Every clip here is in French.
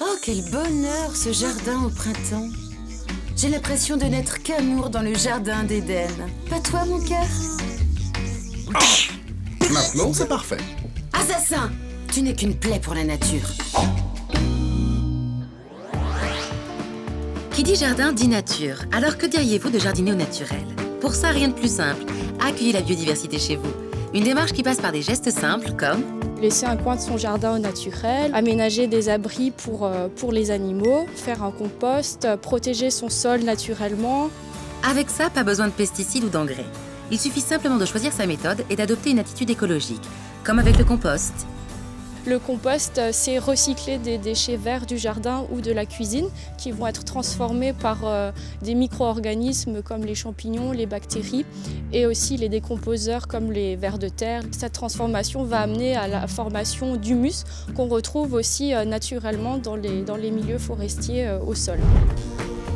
Oh, quel bonheur, ce jardin au printemps. J'ai l'impression de n'être qu'amour dans le jardin d'Éden. Pas toi, mon cœur? Maintenant, c'est parfait. Assassin! Tu n'es qu'une plaie pour la nature. Qui dit jardin dit nature. Alors que diriez-vous de jardiner au naturel? Pour ça, rien de plus simple. Accueillir la biodiversité chez vous. Une démarche qui passe par des gestes simples comme laisser un coin de son jardin au naturel, aménager des abris pour les animaux, faire un compost, protéger son sol naturellement. Avec ça, pas besoin de pesticides ou d'engrais. Il suffit simplement de choisir sa méthode et d'adopter une attitude écologique, comme avec le compost. Le compost, c'est recycler des déchets verts du jardin ou de la cuisine qui vont être transformés par des micro-organismes comme les champignons, les bactéries et aussi les décomposeurs comme les vers de terre. Cette transformation va amener à la formation d'humus qu'on retrouve aussi naturellement dans les milieux forestiers au sol.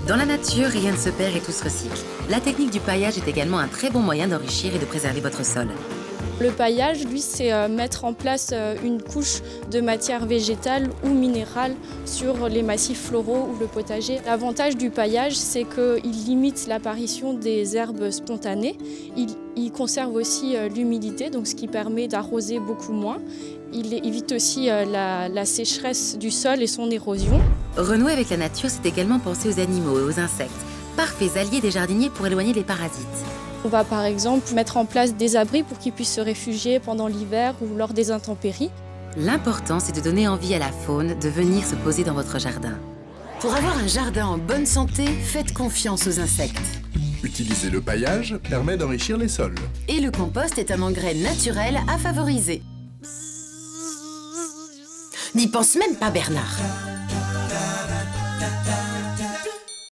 Dans la nature, rien ne se perd et tout se recycle. La technique du paillage est également un très bon moyen d'enrichir et de préserver votre sol. Le paillage, lui, c'est mettre en place une couche de matière végétale ou minérale sur les massifs floraux ou le potager. L'avantage du paillage, c'est qu'il limite l'apparition des herbes spontanées. Il conserve aussi l'humidité, donc ce qui permet d'arroser beaucoup moins. Il évite aussi la sécheresse du sol et son érosion. Renouer avec la nature, c'est également penser aux animaux et aux insectes. Parfaits alliés des jardiniers pour éloigner les parasites. On va par exemple mettre en place des abris pour qu'ils puissent se réfugier pendant l'hiver ou lors des intempéries. L'important, c'est de donner envie à la faune de venir se poser dans votre jardin. Pour avoir un jardin en bonne santé, faites confiance aux insectes. Utiliser le paillage permet d'enrichir les sols. Et le compost est un engrais naturel à favoriser. N'y pense même pas, Bernard.